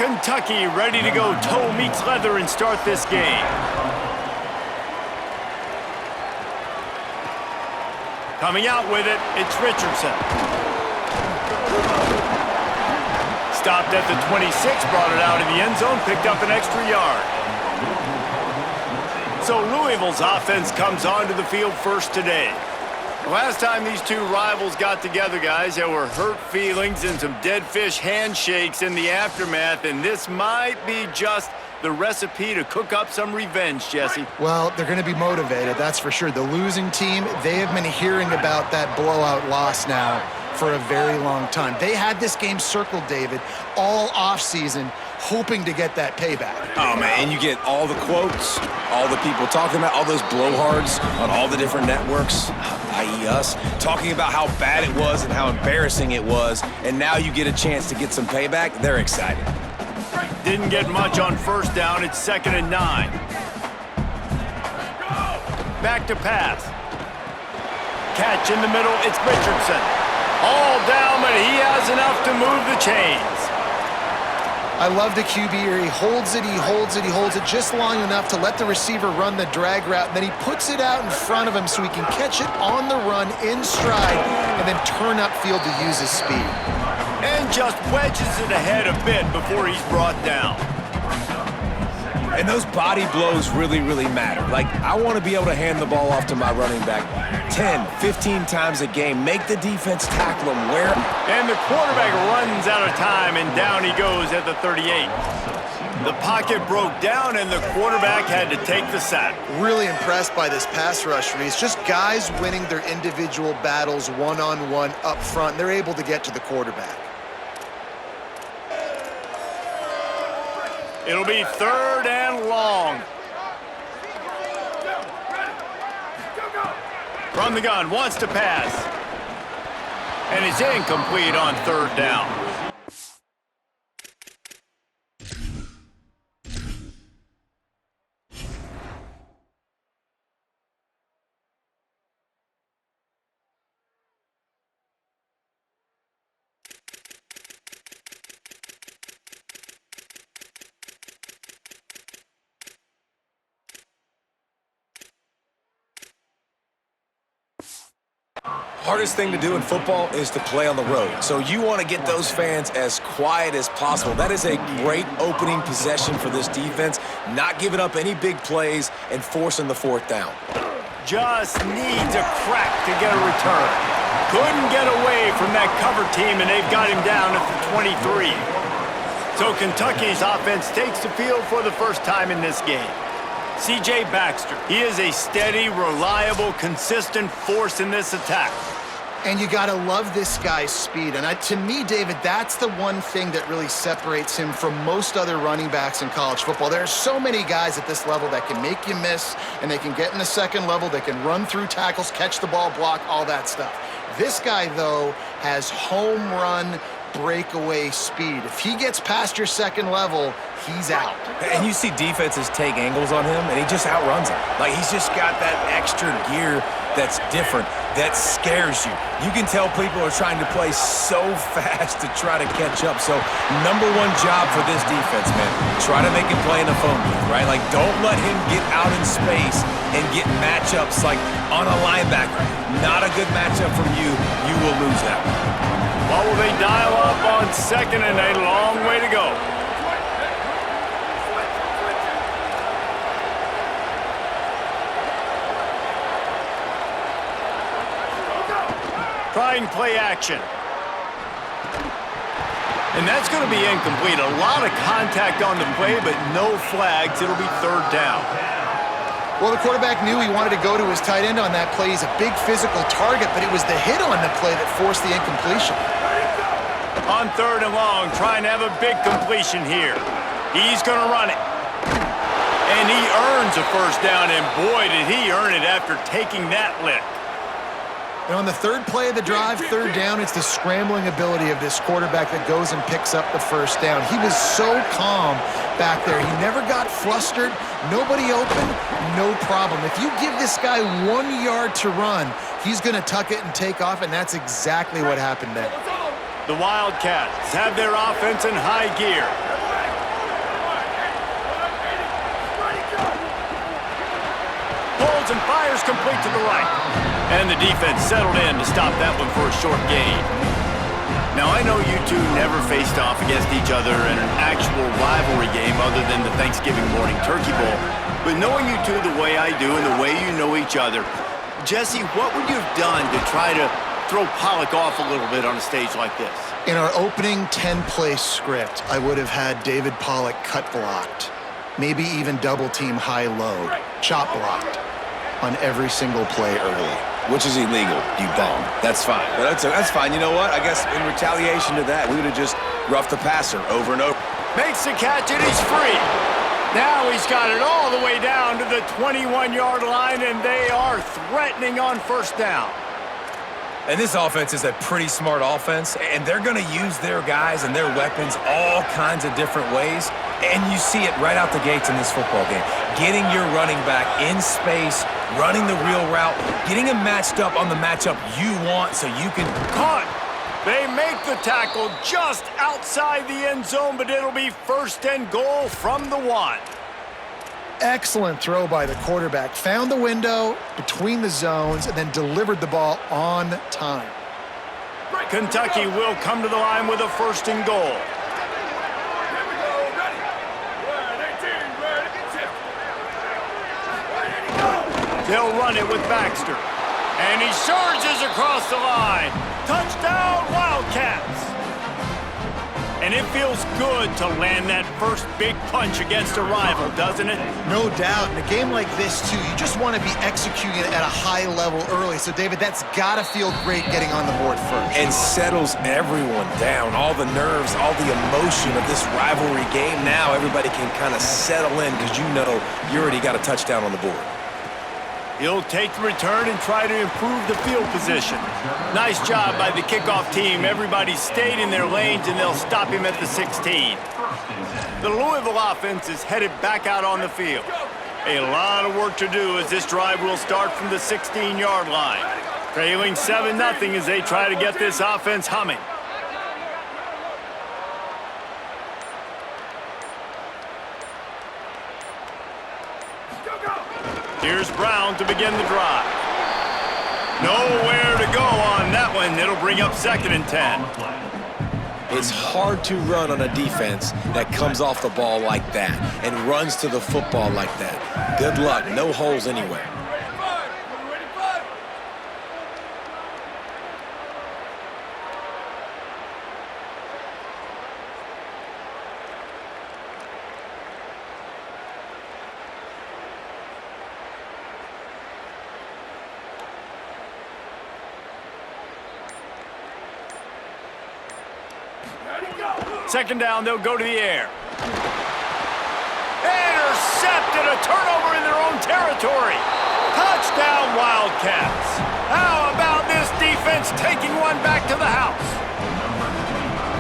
Kentucky ready to go toe meets leather and start this game. Coming out with it, it's Richardson. Stopped at the 26, brought it out in the end zone, picked up an extra yard. So Louisville's offense comes onto the field first today. Last time these two rivals got together, guys, there were hurt feelings and some dead fish handshakes in the aftermath, and this might be just the recipe to cook up some revenge, Jesse. Well, they're going to be motivated, that's for sure. The losing team, they have been hearing about that blowout loss now for a very long time. They had this game circled, David, all offseason, hoping to get that payback. Oh, man, and you get all the quotes, all the people talking about, all those blowhards on all the different networks, i.e. us, talking about how bad it was and how embarrassing it was, and now you get a chance to get some payback. They're excited. Didn't get much on first down. It's 2nd and 9. Back to pass. Catch in the middle. It's Richardson. All down, but he has enough to move the chains. I love the QB here. He holds it just long enough to let the receiver run the drag route, and then he puts it out in front of him so he can catch it on the run in stride and then turn upfield to use his speed. And just wedges it ahead a bit before he's brought down. And those body blows really, really matter. Like, I want to be able to hand the ball off to my running back 10, 15 times a game. Make the defense tackle him where... And the quarterback runs out of time, and down he goes at the 38. The pocket broke down, and the quarterback had to take the sack. Really impressed by this pass rush, Reese. Just guys winning their individual battles one-on-one up front. They're able to get to the quarterback. It'll be 3rd and long. From the gun, wants to pass. And it's incomplete on 3rd down. Hardest thing to do in football is to play on the road. So you want to get those fans as quiet as possible. That is a great opening possession for this defense, not giving up any big plays and forcing the 4th down. Just needs a crack to get a return. Couldn't get away from that cover team, and they've got him down at the 23. So Kentucky's offense takes the field for the first time in this game. C.J. Baxter, he is a steady, reliable, consistent force in this attack. And you got to love this guy's speed. And to me, David, that's the one thing that really separates him from most other running backs in college football. There are so many guys at this level that can make you miss, and they can get in the second level, they can run through tackles, catch the ball, block, all that stuff. This guy, though, has home run breakaway speed. If he gets past your second level, he's out. And you see defenses take angles on him, and he just outruns them. Like, he's just got that extra gear that's different, that scares you. You can tell people are trying to play so fast to try to catch up. So, #1 job for this defense, man. Try to make him play in a phone booth, right? Like, don't let him get out in space and get matchups like on a linebacker. Not a good matchup from you. You will lose that. What will they dial up on 2nd and a long way to go? Trying play action. And that's going to be incomplete. A lot of contact on the play, but no flags. It'll be 3rd down. Well, the quarterback knew he wanted to go to his tight end on that play. He's a big physical target, but it was the hit on the play that forced the incompletion. On 3rd and long, trying to have a big completion here. He's going to run it. And he earns a 1st down, and boy, did he earn it after taking that lick. And on the 3rd play of the drive, 3rd down, it's the scrambling ability of this quarterback that goes and picks up the 1st down. He was so calm back there. He never got flustered. Nobody open, no problem. If you give this guy 1 yard to run, he's going to tuck it and take off, and that's exactly what happened there. The Wildcats have their offense in high gear. throws and fires complete to the right. And the defense settled in to stop that one for a short gain. Now, I know you two never faced off against each other in an actual rivalry game other than the Thanksgiving morning Turkey Bowl. But knowing you two the way I do and the way you know each other, Jesse, what would you have done to try to throw Pollock off a little bit on a stage like this? In our opening 10-play script, I would have had David Pollock cut blocked, maybe even double-team high-low, chop blocked on every single play early. Which is illegal, you bum. That's fine. But that's fine. You know what? I guess in retaliation to that, we would have just roughed the passer over and over. Makes the catch, and he's free. Now he's got it all the way down to the 21-yard line, and they are threatening on first down. And this offense is a pretty smart offense, and they're going to use their guys and their weapons all kinds of different ways. And you see it right out the gates in this football game. Getting your running back in space, running the real route, getting him matched up on the matchup you want so you can... Caught. They make the tackle just outside the end zone, but it'll be first and goal from the 1. Excellent throw by the quarterback. Found the window between the zones and then delivered the ball on time. Kentucky will come to the line with a first and goal. They'll run it with Baxter. And he surges across the line. Touchdown, Wildcats! And it feels good to land that first big punch against a rival, doesn't it? No doubt. In a game like this, too, you just want to be executing at a high level early. So, David, that's got to feel great getting on the board first. And settles everyone down. All the nerves, all the emotion of this rivalry game. Now everybody can kind of settle in because you know you already got a touchdown on the board. He'll take the return and try to improve the field position. Nice job by the kickoff team. Everybody stayed in their lanes, and they'll stop him at the 16. The Louisville offense is headed back out on the field. A lot of work to do as this drive will start from the 16-yard line. Trailing 7-0 as they try to get this offense humming. Here's Brown to begin the drive. Nowhere to go on that one. It'll bring up 2nd and 10. It's hard to run on a defense that comes off the ball like that and runs to the football like that. Good luck. No holes anywhere. Second down, they'll go to the air. Intercepted, a turnover in their own territory. Touchdown, Wildcats. How about this defense taking one back to the house?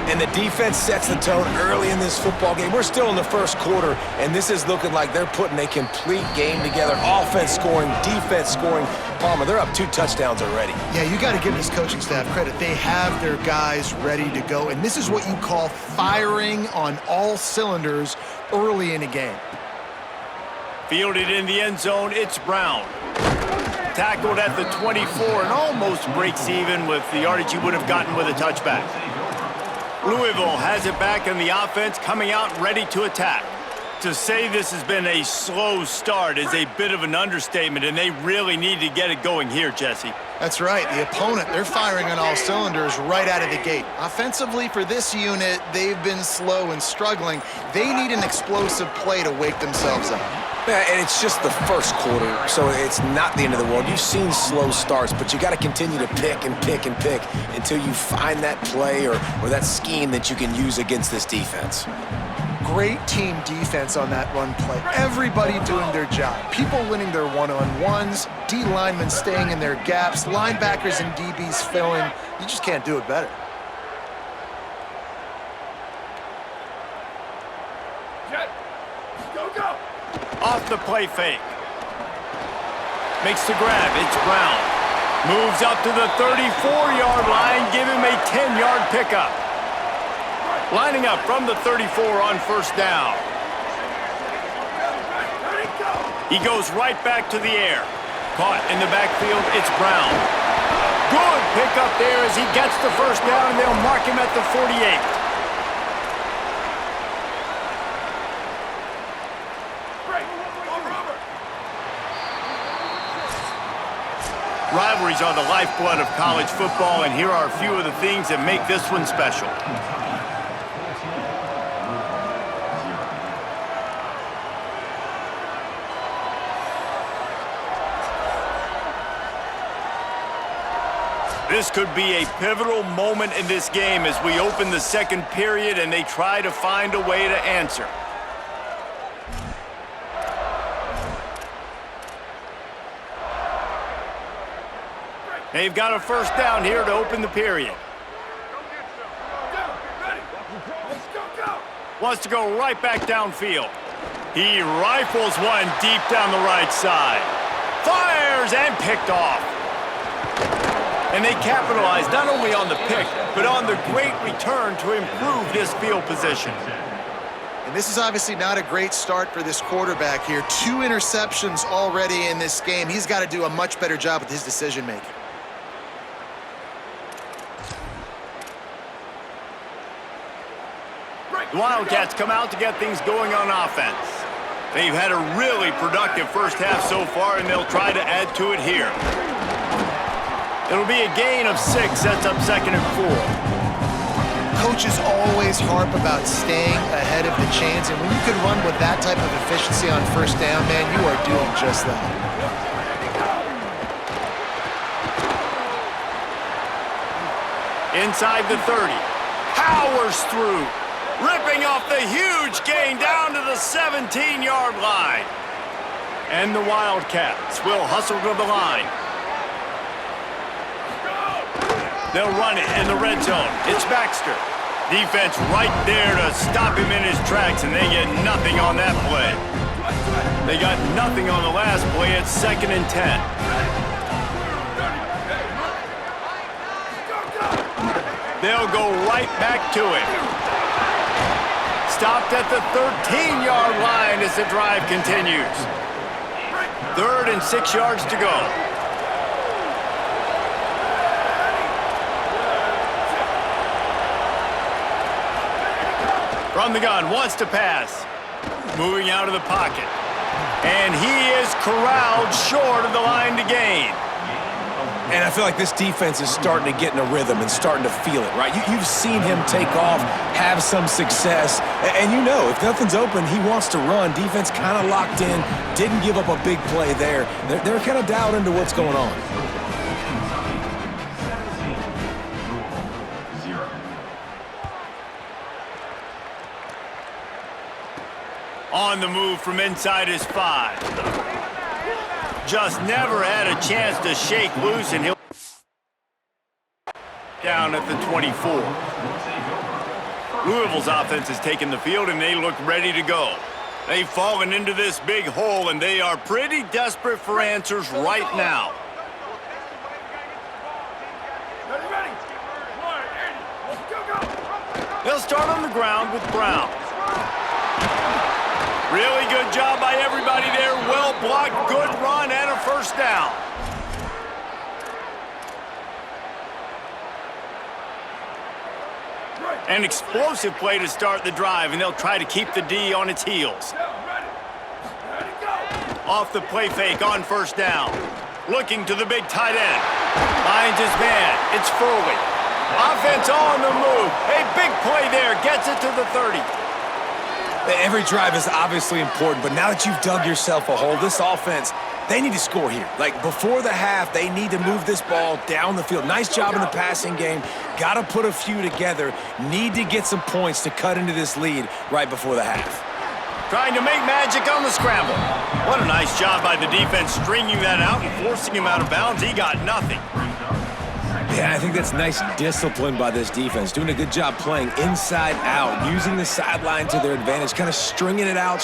And the defense sets the tone early in this football game. We're still in the first quarter, and this is looking like they're putting a complete game together. Offense scoring, defense scoring. Palmer, they're up 2 touchdowns already. Yeah, you got to give this coaching staff credit. They have their guys ready to go, and this is what you call firing on all cylinders early in a game. Fielded in the end zone, it's Brown. Tackled at the 24 and almost breaks even with the yardage he would have gotten with a touchback. Louisville has it back, and the offense coming out ready to attack. To say this has been a slow start is a bit of an understatement, and they really need to get it going here, Jesse. That's right. The opponent, they're firing on all cylinders right out of the gate. Offensively, for this unit, they've been slow and struggling. They need an explosive play to wake themselves up. Yeah, and it's just the first quarter, so it's not the end of the world. You've seen slow starts, but you got to continue to pick and pick and pick until you find that play or that scheme that you can use against this defense. Great team defense on that run play. Everybody doing their job. People winning their one-on-ones, D linemen staying in their gaps, linebackers and DBs filling. You just can't do it better. Off the play fake. Makes the grab. It's Brown. Moves up to the 34-yard line. Give him a 10-yard pickup. Lining up from the 34 on first down. He goes right back to the air. Caught in the backfield, it's Brown. Good pickup there as he gets the first down, and they'll mark him at the 48. Rivalries are the lifeblood of college football, and here are a few of the things that make this one special. This could be a pivotal moment in this game as we open the second period and they try to find a way to answer. They've got a first down here to open the period. Wants to go right back downfield. He rifles one deep down the right side. Fires and picked off. And they capitalize not only on the pick, but on the great return to improve this field position. And this is obviously not a great start for this quarterback here. 2 interceptions already in this game. He's got to do a much better job with his decision-making. The Wildcats come out to get things going on offense. They've had a really productive first half so far, and they'll try to add to it here. It'll be a gain of 6, sets up 2nd and 4. Coaches always harp about staying ahead of the chains, and when you can run with that type of efficiency on first down, man, you are doing just that. Inside the 30. Powers through. Ripping off the huge gain down to the 17-yard line. And the Wildcats will hustle to the line. They'll run it in the red zone. It's Baxter. Defense right there to stop him in his tracks, and they get nothing on that play. They got nothing on the last play. It's 2nd and 10. They'll go right back to it. Stopped at the 13-yard line as the drive continues. 3rd and 6 yards to go. From the gun, wants to pass. Moving out of the pocket. And he is corralled short of the line to gain. And I feel like this defense is starting to get in a rhythm and starting to feel it, right? You've seen him take off, have some success, and you know if nothing's open, he wants to run. Defense kind of locked in, didn't give up a big play there. They're kind of dialed into what's going on. On the move from inside his 5. Just never had a chance to shake loose, and he'll down at the 24. Louisville's offense has taken the field, and they look ready to go. They've fallen into this big hole, and they are pretty desperate for answers right now. They'll start on the ground with Brown. Really good job by everybody there. Well blocked, good run, and a first down. An explosive play to start the drive, and they'll try to keep the D on its heels. Off the play fake on first down. Looking to the big tight end. Finds his man. It's Foley. Offense on the move. A big play there. Gets it to the 30. Every drive is obviously important, but now that you've dug yourself a hole, this offense, they need to score here. Like, before the half, they need to move this ball down the field. Nice job in the passing game. Got to put a few together. Need to get some points to cut into this lead right before the half. Trying to make magic on the scramble. What a nice job by the defense stringing that out and forcing him out of bounds. He got nothing. Yeah, I think that's nice discipline by this defense. Doing a good job playing inside out, using the sideline to their advantage, kind of stringing it out,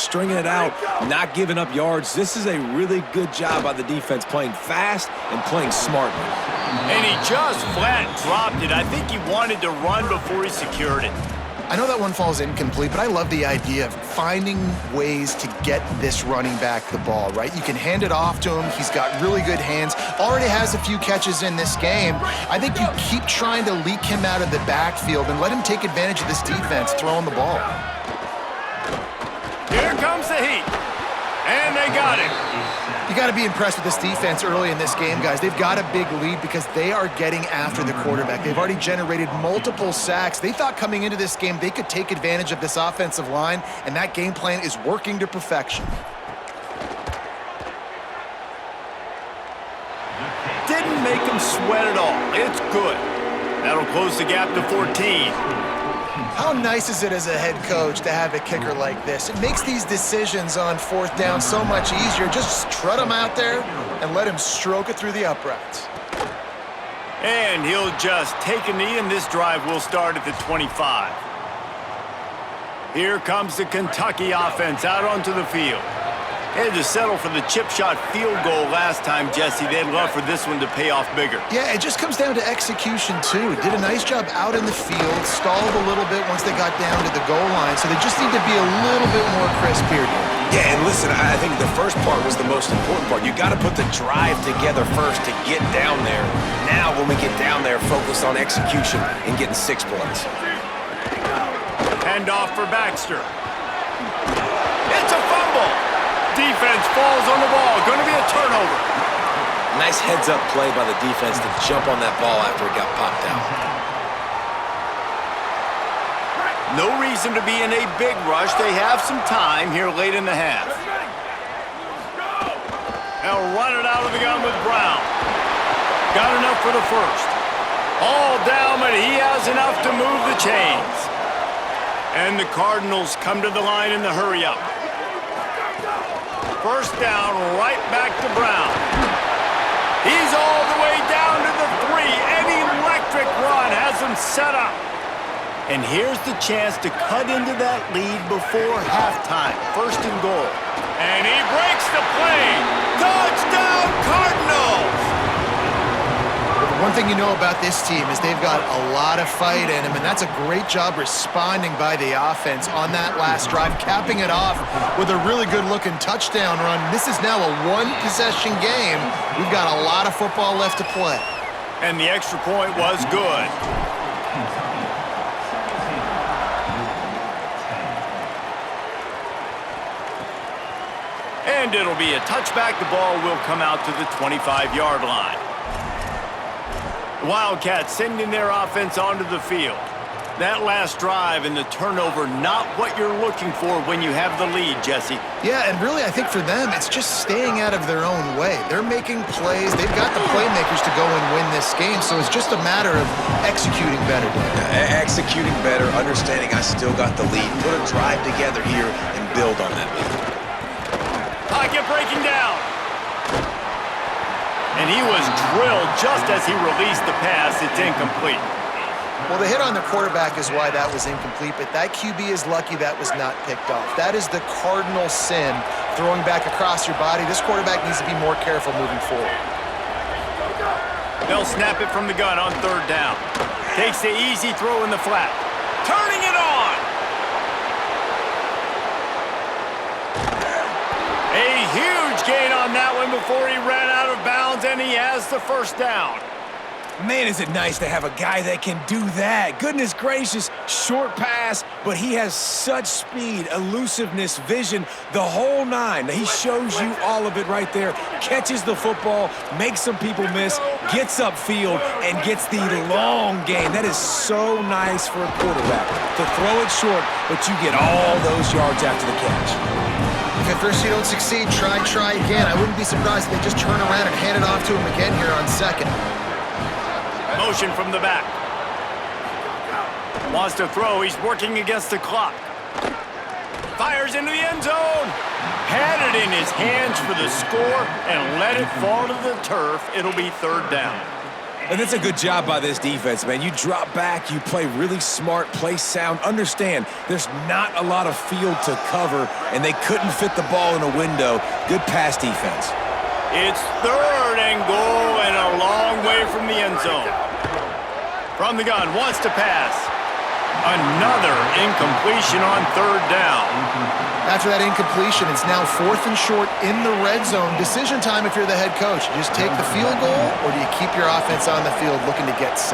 not giving up yards. This is a really good job by the defense, playing fast and playing smartly. And he just flat dropped it. I think he wanted to run before he secured it. I know that one falls incomplete, but I love the idea of finding ways to get this running back the ball, right? You can hand it off to him. He's got really good hands. Already has a few catches in this game. I think you keep trying to leak him out of the backfield and let him take advantage of this defense throwing the ball. Here comes the heat. And they got him. You got to be impressed with this defense early in this game, guys. They've got a big lead because they are getting after the quarterback. They've already generated multiple sacks. They thought coming into this game they could take advantage of this offensive line, and that game plan is working to perfection. Didn't make him sweat at all. It's good. That'll close the gap to 14. How nice is it as a head coach to have a kicker like this? It makes these decisions on fourth down so much easier. Just trot him out there and let him stroke it through the uprights. And he'll just take a knee, and this drive will start at the 25. Here comes the Kentucky offense out onto the field. They had to settle for the chip shot field goal last time, Jesse. They'd love for this one to pay off bigger. Yeah, it just comes down to execution, too. Did a nice job out in the field, stalled a little bit once they got down to the goal line, so they just need to be a little bit more crisp here. Yeah, and listen, I think the first part was the most important part. You got to put the drive together first to get down there. Now, when we get down there, focus on execution and getting 6 points. Hand off for Baxter. It's a fumble. Defense falls on the ball. Going to be a turnover. Nice heads-up play by the defense to jump on that ball after it got popped out. No reason to be in a big rush. They have some time here late in the half. They'll run it out of the gun with Brown. Got enough for the first. All down, but he has enough to move the chains. And the Cardinals come to the line in the hurry-up. First down, right back to Brown. He's all the way down to the 3. An electric run has him set up. And here's the chance to cut into that lead before halftime. First and goal. And he breaks the play. Touchdown, Cardinals! One thing you know about this team is they've got a lot of fight in them, and that's a great job responding by the offense on that last drive, capping it off with a really good-looking touchdown run. This is now a one-possession game. We've got a lot of football left to play. And the extra point was good. And it'll be a touchback. The ball will come out to the 25-yard line. Wildcats sending their offense onto the field. That last drive and the turnover, not what you're looking for when you have the lead, Jesse. Yeah, and really, I think for them, it's just staying out of their own way. They're making plays. They've got the playmakers to go and win this game, so it's just a matter of executing better. Executing better, understanding I still got the lead. Put a drive together here and build on that lead. Pocket breaking down. And he was drilled just as he released the pass. It's incomplete. Well, the hit on the quarterback is why that was incomplete, but that QB is lucky that was not picked off. That is the cardinal sin, throwing back across your body. This quarterback needs to be more careful moving forward. They'll snap it from the gun on third down. Takes the easy throw in the flat. Turning it on! A huge gain on that one before he ran out of bounds, and he has the first down. Man, is it nice to have a guy that can do that. Goodness gracious, short pass, but he has such speed, elusiveness, vision, the whole nine. He shows you all of it right there. Catches the football, makes some people miss, gets upfield, and gets the long game. That is so nice for a quarterback to throw it short, but you get all those yards after the catch. If at first you don't succeed, try again. I wouldn't be surprised if they just turn around and hand it off to him again here on second. Motion from the back. Wants to throw. He's working against the clock. Fires into the end zone. Had it in his hands for the score and let it fall to the turf. It'll be third down. And it's a good job by this defense, man. You drop back, you play really smart, play sound. Understand, there's not a lot of field to cover, and they couldn't fit the ball in a window. Good pass defense. It's third and goal and a long way from the end zone. From the gun, wants to pass. Another incompletion on third down. After that incompletion, it's now 4th and short in the red zone. Decision time if you're the head coach. You just take the field goal, or do you keep your offense on the field looking to get 6?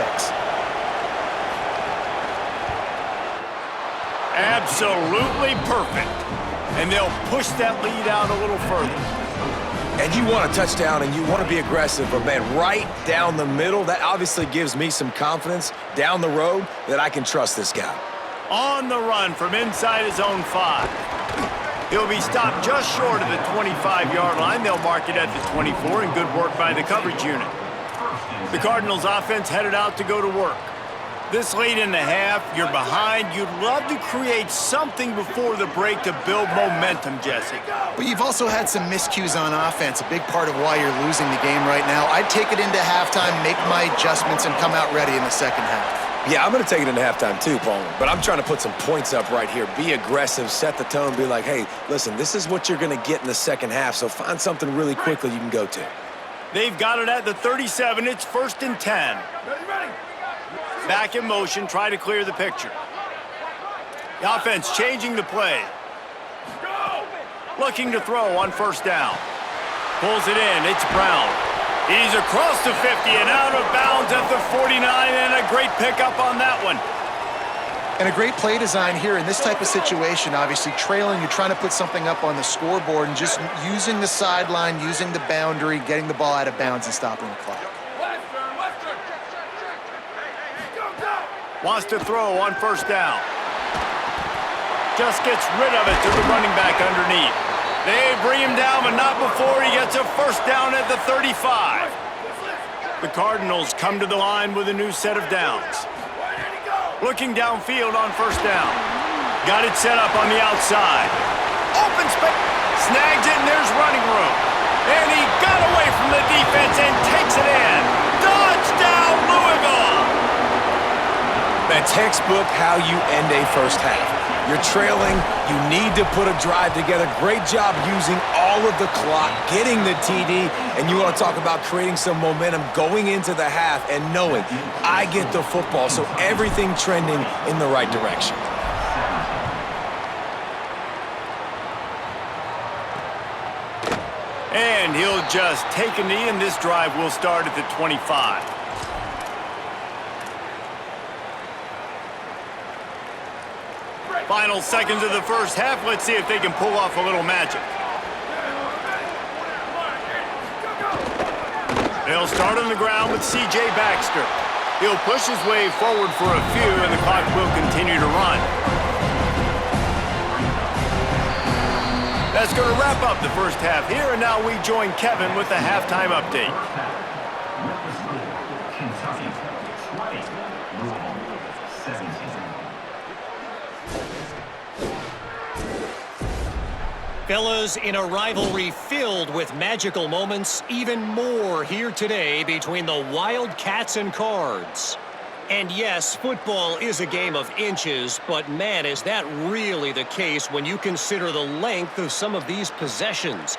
Absolutely perfect. And they'll push that lead out a little further. And you want a touchdown and you want to be aggressive, but man, right down the middle, that obviously gives me some confidence down the road that I can trust this guy. On the run from inside his own 5. He'll be stopped just short of the 25-yard line. They'll mark it at the 24, and good work by the coverage unit. The Cardinals offense headed out to go to work. This late in the half, you're behind. You'd love to create something before the break to build momentum, Jesse. But you've also had some miscues on offense, a big part of why you're losing the game right now. I'd take it into halftime, make my adjustments, and come out ready in the second half. Yeah, I'm going to take it into halftime too, Paul. But I'm trying to put some points up right here. Be aggressive, set the tone, be like, hey, listen, this is what you're going to get in the second half, so find something really quickly you can go to. They've got it at the 37. It's 1st and 10. Back in motion, try to clear the picture. The offense changing the play. Looking to throw on 1st down. Pulls it in, it's Brown. He's across the 50 and out of bounds at the 49, and a great pickup on that one. And a great play design here in this type of situation. Obviously, trailing, you're trying to put something up on the scoreboard and just using the sideline, using the boundary, getting the ball out of bounds and stopping the clock. Wants to throw on 1st down. Just gets rid of it to the running back underneath. They bring him down, but not before he gets a 1st down at the 35. The Cardinals come to the line with a new set of downs. Looking downfield on 1st down. Got it set up on the outside. Open space. Snags it, and there's running room. And he got away from the defense and takes it in. Touchdown, Louisville! That textbook how you end a first half. You're trailing, you need to put a drive together. Great job using all of the clock, getting the TD, and you want to talk about creating some momentum going into the half and knowing I get the football, so everything trending in the right direction. And he'll just take a knee, and this drive will start at the 25. Final seconds of the first half. Let's see if they can pull off a little magic. They'll start on the ground with C.J. Baxter. He'll push his way forward for a few, and the clock will continue to run. That's going to wrap up the first half here, and now we join Kevin with the halftime update. Kentucky 20, Louisville 17. Fellas, in a rivalry filled with magical moments, even more here today between the Wildcats and Cards. And yes, football is a game of inches, but man, is that really the case when you consider the length of some of these possessions.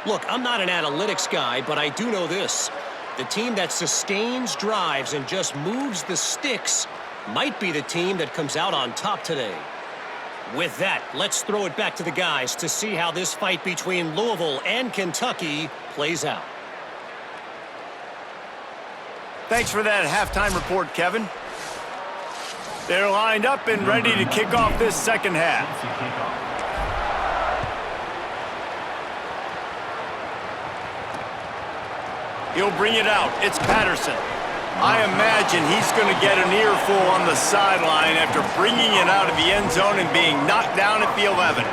Look, I'm not an analytics guy, but I do know this. The team that sustains drives and just moves the sticks might be the team that comes out on top today. With that, let's throw it back to the guys to see how this fight between Louisville and Kentucky plays out. Thanks for that halftime report, Kevin. They're lined up and ready to kick off this second half. He'll bring it out. It's Patterson. I imagine he's going to get an earful on the sideline after bringing it out of the end zone and being knocked down at the 11.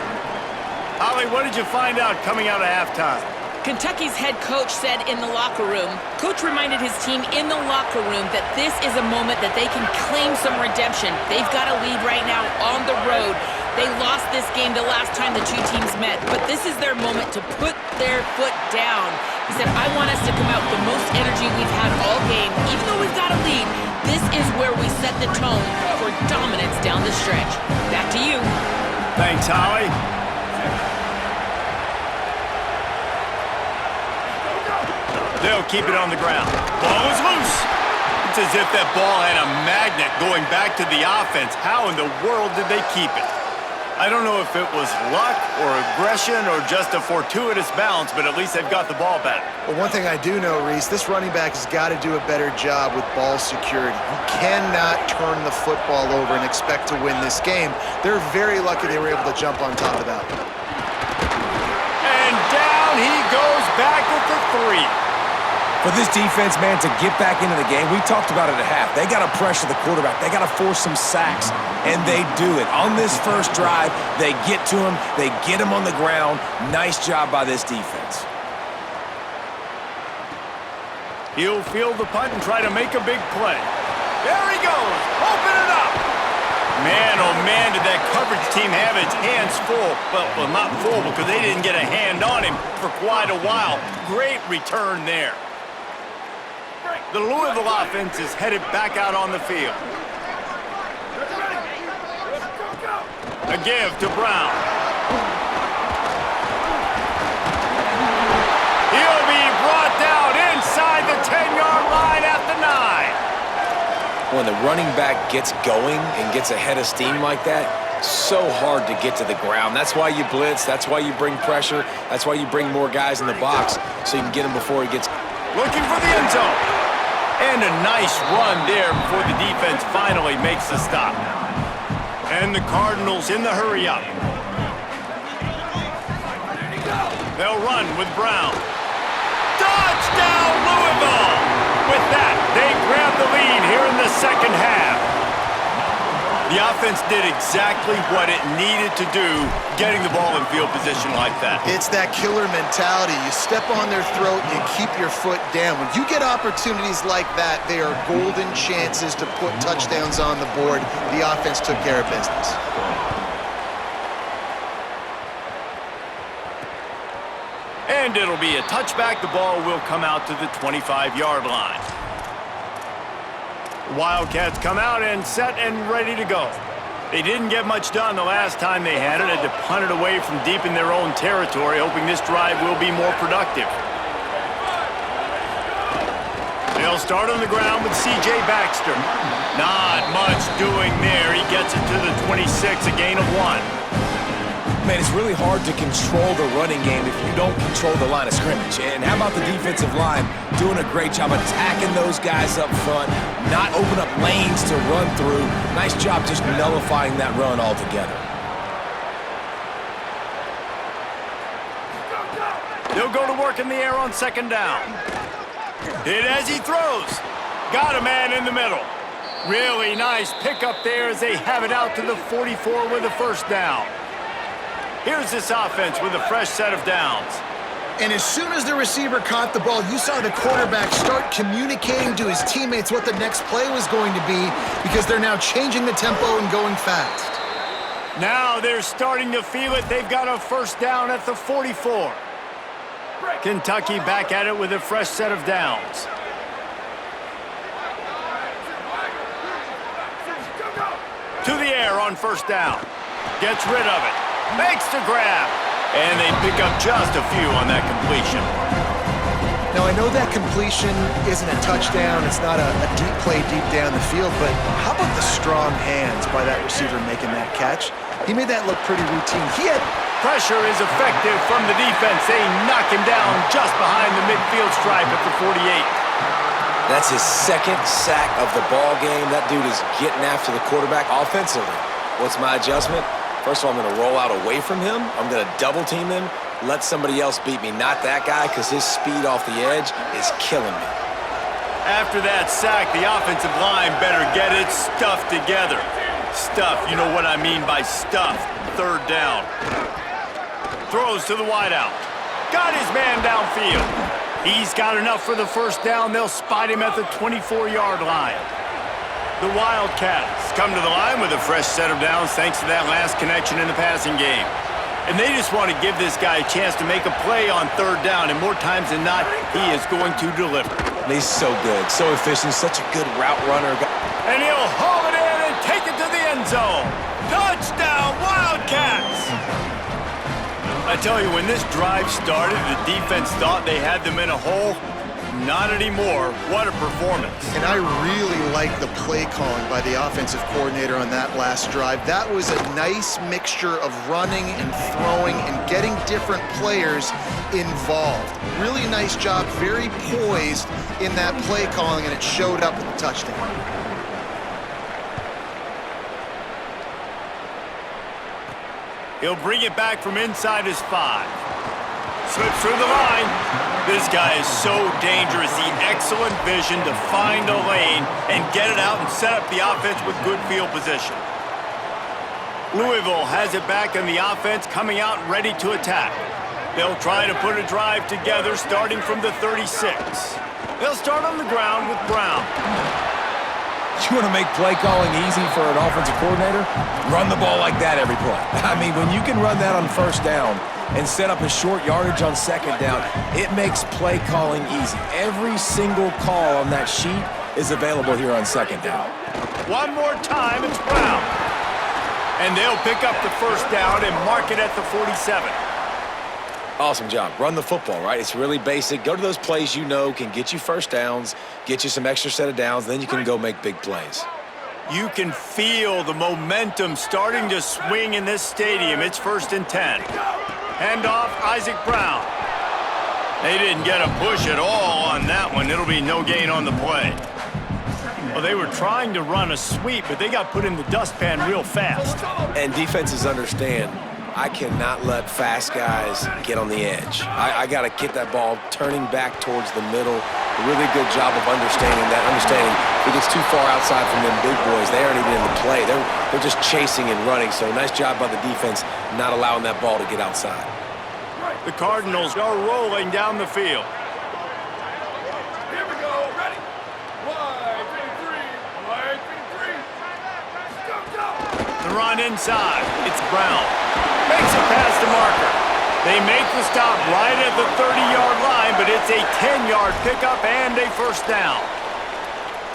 Holly, what did you find out coming out of halftime? Kentucky's head coach said in the locker room, Coach reminded his team in the locker room that this is a moment that they can claim some redemption. They've got a lead right now on the road. They lost this game the last time the two teams met, but this is their moment to put their foot down. He said, I want us to come out with the most energy we've had all game. Even though we've got a lead, this is where we set the tone for dominance down the stretch. Back to you. Thanks, Holly. They'll keep it on the ground. Ball is loose. It's as if that ball had a magnet going back to the offense. How in the world did they keep it? I don't know if it was luck or aggression or just a fortuitous bounce, but at least they've got the ball back. Well, one thing I do know, Reese, this running back has got to do a better job with ball security. You cannot turn the football over and expect to win this game. They're very lucky they were able to jump on top of that one. And down he goes back at the 3. For this defense, man, to get back into the game, we talked about it at half. They got to pressure the quarterback. They got to force some sacks, and they do it. On this first drive, they get to him. They get him on the ground. Nice job by this defense. He'll field the punt and try to make a big play. There he goes. Open it up. Man, oh man, did that coverage team have its hands full. Well, not full because they didn't get a hand on him for quite a while. Great return there. The Louisville offense is headed back out on the field. A give to Brown. He'll be brought down inside the 10-yard line at the 9. When the running back gets going and gets a head of steam like that, so hard to get to the ground. That's why you blitz. That's why you bring pressure. That's why you bring more guys in the box so you can get him before he gets... Looking for the end zone. And a nice run there before the defense finally makes the stop. And the Cardinals in the hurry-up. They'll run with Brown. Touchdown, Louisville! With that, they grab the lead here in the second half. The offense did exactly what it needed to do, getting the ball in field position like that. It's that killer mentality. You step on their throat, you keep your foot down. When you get opportunities like that, they are golden chances to put touchdowns on the board. The offense took care of business. And it'll be a touchback. The ball will come out to the 25-yard line. Wildcats come out and set and ready to go. They didn't get much done the last time they had it. Had to punt it away from deep in their own territory, hoping this drive will be more productive. They'll start on the ground with C.J. Baxter. Not much doing there. He gets it to the 26, a gain of 1. Man, it's really hard to control the running game if you don't control the line of scrimmage. And how about the defensive line doing a great job attacking those guys up front, not open up lanes to run through. Nice job just nullifying that run altogether. They'll go to work in the air on second down. Hit as he throws. Got a man in the middle. Really nice pickup there as they have it out to the 44 with a first down. Here's this offense with a fresh set of downs. And as soon as the receiver caught the ball, you saw the quarterback start communicating to his teammates what the next play was going to be because they're now changing the tempo and going fast. Now they're starting to feel it. They've got a first down at the 44. Kentucky back at it with a fresh set of downs. To the air on first down. Gets rid of it. Makes the grab. And they pick up just a few on that completion. Now, I know that completion isn't a touchdown. It's not a deep play deep down the field, but how about the strong hands by that receiver making that catch? He made that look pretty routine. Pressure is effective from the defense. They knock him down just behind the midfield stripe at the 48. That's his second sack of the ball game. That dude is getting after the quarterback offensively. What's my adjustment? First of all, I'm going to roll out away from him. I'm going to double team him, let somebody else beat me, not that guy, because his speed off the edge is killing me. After that sack, the offensive line better get its stuff together. Stuff, you know what I mean by stuff. Third down. Throws to the wideout. Got his man downfield. He's got enough for the first down. They'll spot him at the 24-yard line. The Wildcats come to the line with a fresh set of downs thanks to that last connection in the passing game. And they just want to give this guy a chance to make a play on third down, and more times than not, he is going to deliver. He's so good, so efficient, such a good route runner. And he'll haul it in and take it to the end zone. Touchdown, Wildcats! I tell you, when this drive started, the defense thought they had them in a hole. not anymore. What a performance. And I really like the play calling by the offensive coordinator on that last drive. That was a nice mixture of running and throwing and getting different players involved. Really nice job, very poised in that play calling, and it showed up with the touchdown. He'll bring it back from inside his 5. Slips through the line. This guy is so dangerous. The excellent vision to find a lane and get it out and set up the offense with good field position. Louisville has it back in the offense, coming out ready to attack. They'll try to put a drive together starting from the 36. They'll start on the ground with Brown. You want to make play calling easy for an offensive coordinator? Run the ball like that every play. I mean, when you can run that on first down and set up a short yardage on second down, it makes play calling easy. Every single call on that sheet is available here on second down. One more time, it's Brown. And they'll pick up the first down and mark it at the 47. Awesome job. Run the football, right? It's really basic. Go to those plays you know can get you first downs, get you some extra set of downs, then you can go make big plays. You can feel the momentum starting to swing in this stadium. It's 1st and 10. Hand off, Isaac Brown. They didn't get a push at all on that one. It'll be no gain on the play. Well, they were trying to run a sweep, but they got put in the dustpan real fast. And defenses understand, I cannot let fast guys get on the edge. I got to get that ball turning back towards the middle. A really good job of understanding that. If it gets too far outside from them big boys, they aren't even in the play. They're just chasing and running. So nice job by the defense not allowing that ball to get outside. The Cardinals are rolling down the field. Here we go. Ready? 1, 2, 3. 1, 2, 3. Go, go. The run inside. It's Brown. Makes it past the marker. They make the stop right at the 30-yard line, but it's a 10-yard pickup and a first down.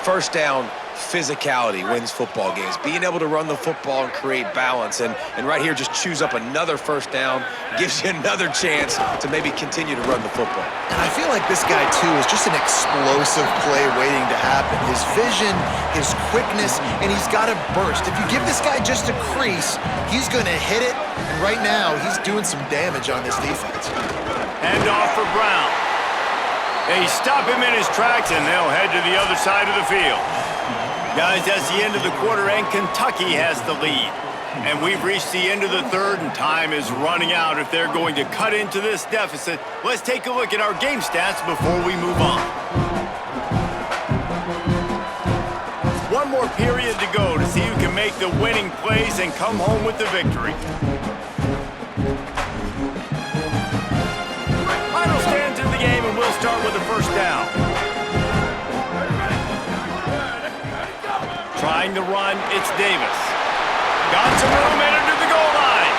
First down, physicality wins football games. Being able to run the football and create balance. And right here, just choose up another first down, gives you another chance to maybe continue to run the football. And I feel like this guy, too, is just an explosive play waiting to happen. His vision, his quickness, and he's got a burst. If you give this guy just a crease, he's going to hit it. And right now, he's doing some damage on this defense. Hand off for Brown. They stop him in his tracks, and they'll head to the other side of the field. Guys, that's the end of the quarter, and Kentucky has the lead. And we've reached the end of the third, and time is running out if they're going to cut into this deficit. Let's take a look at our game stats before we move on. One more period to go to see who can make the winning plays and come home with the victory. Final stands in the game, and we'll start with the first down. Trying to run, it's Davis. Got some room, entered to the goal line.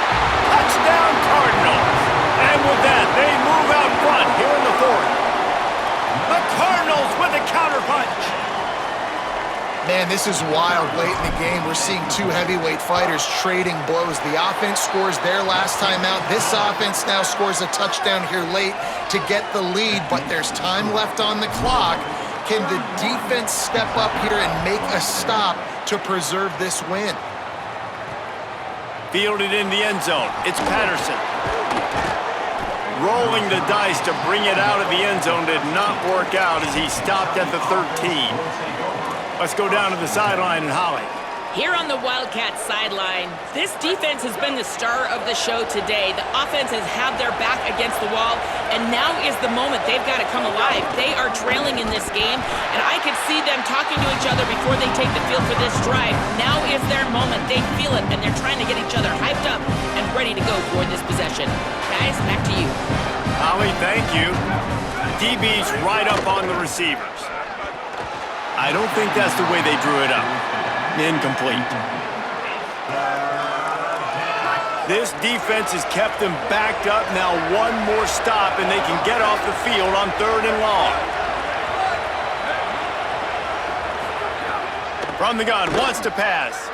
Touchdown, Cardinals. And with that, they move out front here in the fourth. The Cardinals with a counterpunch. Man, this is wild late in the game. We're seeing two heavyweight fighters trading blows. The offense scores their last time out. This offense now scores a touchdown here late to get the lead, but there's time left on the clock. Can the defense step up here and make a stop to preserve this win? Fielded in the end zone. It's Patterson. Rolling the dice to bring it out of the end zone did not work out as he stopped at the 13. Let's go down to the sideline and Holly. Here on the Wildcats sideline, this defense has been the star of the show today. The offense has had their back against the wall, and now is the moment they've got to come alive. They are trailing in this game, and I could see them talking to each other before they take the field for this drive. Now is their moment. They feel it, and they're trying to get each other hyped up and ready to go for this possession. Guys, back to you. Holly, thank you. DB's right up on the receivers. I don't think that's the way they drew it up. Incomplete. This defense has kept them backed up. Now one more stop, and they can get off the field on 3rd and long. From the gun, wants to pass.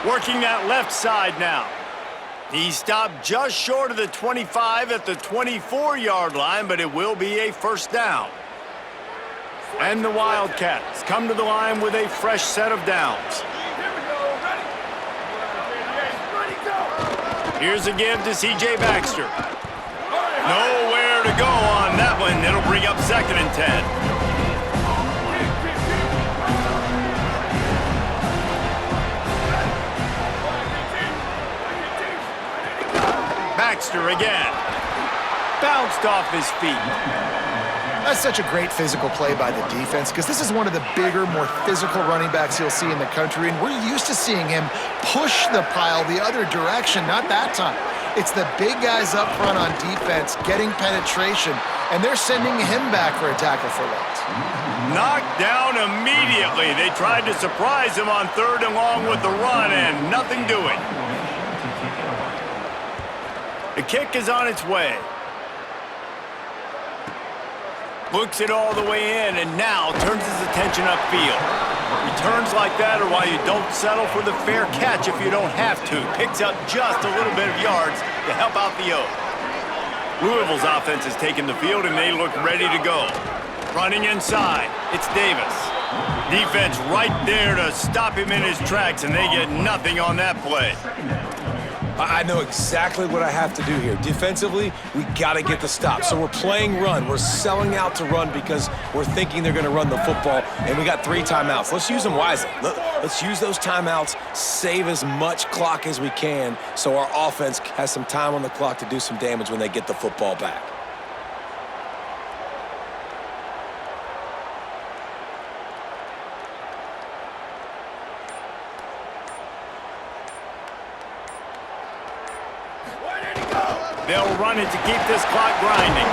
Working that left side now. He stopped just short of the 25 at the 24-yard line, but it will be a first down. And the Wildcats come to the line with a fresh set of downs. Here we go. Ready? Ready, go. Here's a give to C.J. Baxter. Nowhere to go on that one. It'll bring up 2nd and 10. Baxter again. Bounced off his feet. That's such a great physical play by the defense because this is one of the bigger, more physical running backs you'll see in the country, and we're used to seeing him push the pile the other direction, not that time. It's the big guys up front on defense getting penetration, and they're sending him back for a tackle for loss. Knocked down immediately. They tried to surprise him on 3rd and long with the run, and nothing doing. The kick is on its way. Looks it all the way in, and now turns his attention upfield. Returns like that are why you don't settle for the fair catch if you don't have to. Picks up just a little bit of yards to help out the O. Louisville's offense has taken the field, and they look ready to go. Running inside, it's Davis. Defense right there to stop him in his tracks, and they get nothing on that play. I know exactly what I have to do here. Defensively, we got to get the stop. So we're playing run. We're selling out to run because we're thinking they're going to run the football, and we got 3 timeouts. Let's use them wisely. Let's use those timeouts, save as much clock as we can so our offense has some time on the clock to do some damage when they get the football back. They'll run it to keep this clock grinding.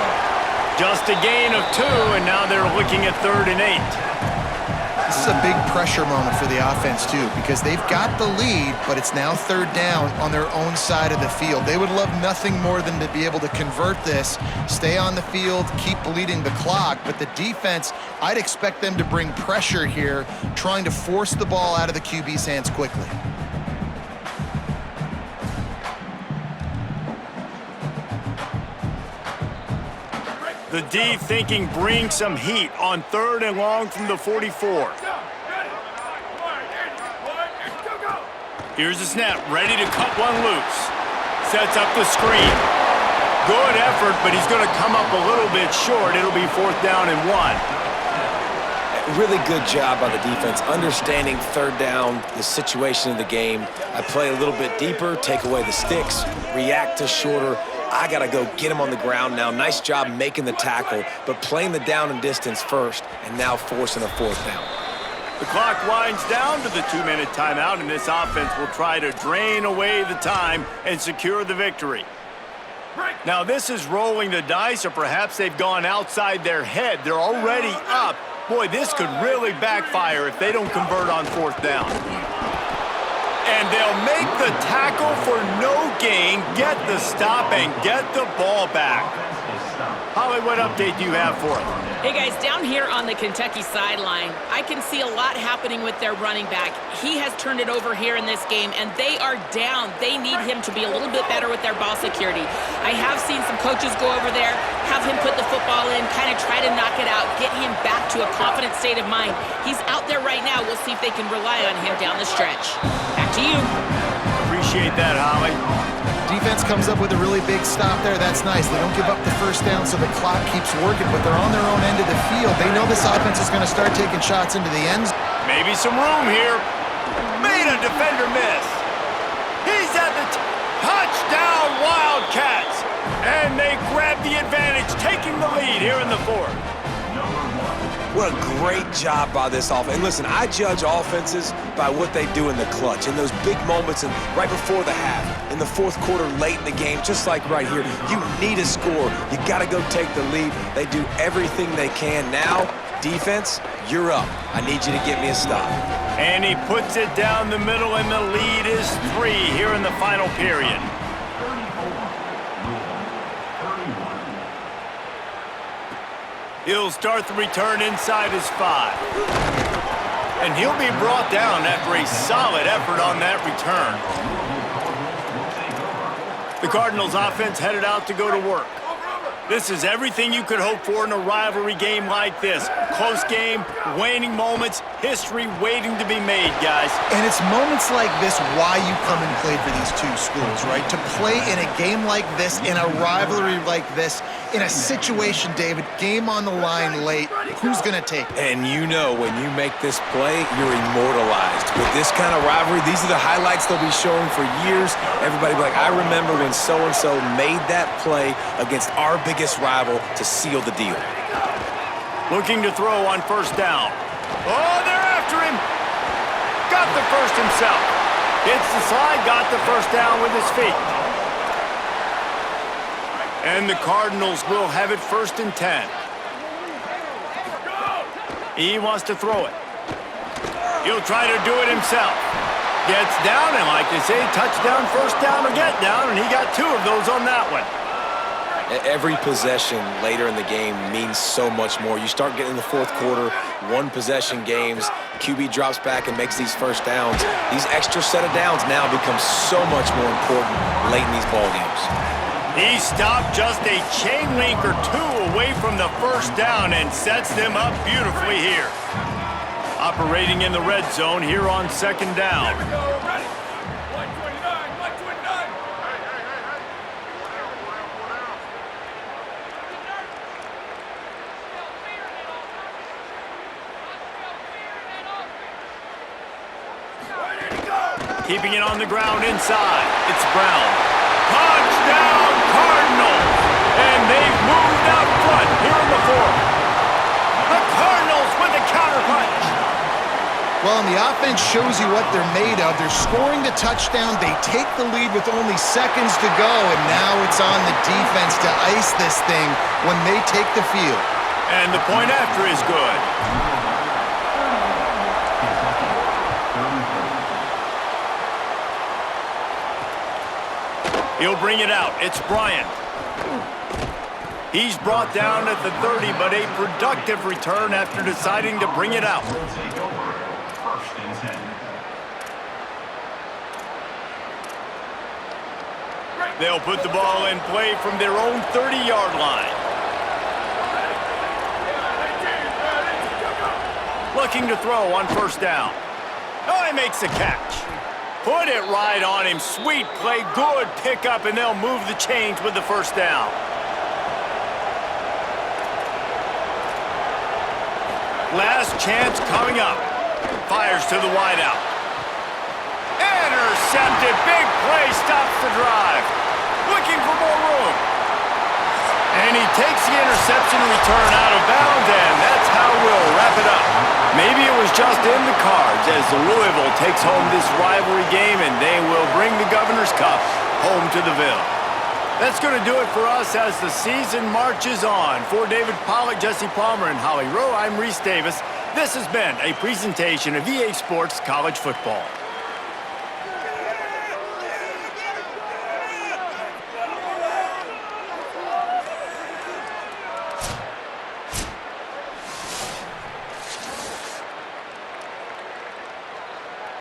Just a gain of 2, and now they're looking at 3rd and 8. This is a big pressure moment for the offense, too, because they've got the lead, but it's now 3rd down on their own side of the field. They would love nothing more than to be able to convert this, stay on the field, keep bleeding the clock, but the defense, I'd expect them to bring pressure here, trying to force the ball out of the QB's hands quickly. The D thinking bring some heat on 3rd and long from the 44. Here's the snap, ready to cut one loose. Sets up the screen. Good effort, but he's going to come up a little bit short. It'll be 4th down and 1. Really good job by the defense, understanding 3rd down, the situation of the game. I play a little bit deeper, take away the sticks, react to shorter. I got to go get him on the ground now. Nice job making the tackle, but playing the down and distance first, and now forcing a 4th down. The clock winds down to the 2-minute timeout, and this offense will try to drain away the time and secure the victory. Now, this is rolling the dice, or perhaps they've gone outside their head. They're already up. Boy, this could really backfire if they don't convert on 4th down. And they'll make the tackle for no gain, get the stop, and get the ball back. Holly, what update do you have for us? Hey guys, down here on the Kentucky sideline, I can see a lot happening with their running back. He has turned it over here in this game, and they are down. They need him to be a little bit better with their ball security. I have seen some coaches go over there, have him put the football in, kind of try to knock it out, get him back to a confident state of mind. He's out there right now. We'll see if they can rely on him down the stretch. Back to you. Appreciate that, Holly. Defense comes up with a really big stop there. That's nice. They don't give up the 1st down, so the clock keeps working, but they're on their own end of the field. They know this offense is going to start taking shots into the end zone. Maybe some room here. Made a defender miss. He's at the touchdown, Wildcats. And they grab the advantage, taking the lead here in the 4th. What a great job by this offense. And listen, I judge offenses by what they do in the clutch, in those big moments and right before the half, in the 4th quarter, late in the game, just like right here. You need a score. You got to go take the lead. They do everything they can. Now, defense, you're up. I need you to get me a stop. And he puts it down the middle, and the lead is 3 here in the final period. He'll start the return inside his 5. And he'll be brought down after a solid effort on that return. The Cardinals offense headed out to go to work. This is everything you could hope for in a rivalry game like this. Close game, waning moments, history waiting to be made, guys. And it's moments like this why you come and play for these two schools, right? To play in a game like this, in a rivalry like this, in a situation, David, game on the line late, who's going to take it? And you know when you make this play, you're immortalized. With this kind of rivalry, these are the highlights they'll be showing for years. Everybody will be like, I remember when so-and-so made that play against our biggest rival to seal the deal. Looking to throw on first down. Oh, they're after him. Got the first himself. Hits the slide, got the first down with his feet. And the Cardinals will have it 1st and 10. He wants to throw it. He'll try to do it himself. Gets down, and like they say, touchdown, first down, or get down, and he got 2 of those on that one. Every possession later in the game means so much more. You start getting in the 4th quarter, 1-possession games, QB drops back and makes these first downs. These extra set of downs now become so much more important late in these ball games. He stopped just a chain link or 2 away from the first down and sets them up beautifully here. Operating in the red zone here on 2nd down. Ready. 129, 129. Keeping it on the ground inside. It's Brown. Touchdown, Cardinals! And they've moved out front here in the 4th. The Cardinals with a counterpunch. Well, and the offense shows you what they're made of. They're scoring the touchdown. They take the lead with only seconds to go, and now it's on the defense to ice this thing when they take the field. And the point after is good. He'll bring it out. It's Bryant. He's brought down at the 30, but a productive return after deciding to bring it out. Will take over. 1st and 10. They'll put the ball in play from their own 30-yard line. Looking to throw on first down. Oh, he makes a catch. Put it right on him. Sweet play, good pickup, and they'll move the chains with the first down. Last chance coming up. Fires to the wideout. Intercepted. Big play, stops the drive. Looking for more room. And he takes the interception return out of bounds, and that's how we'll wrap it up. Maybe it was just in the cards as Louisville takes home this rivalry game, and they will bring the Governor's Cup home to the Ville. That's going to do it for us as the season marches on. For David Pollack, Jesse Palmer, and Holly Rowe, I'm Reese Davis. This has been a presentation of EA Sports College Football.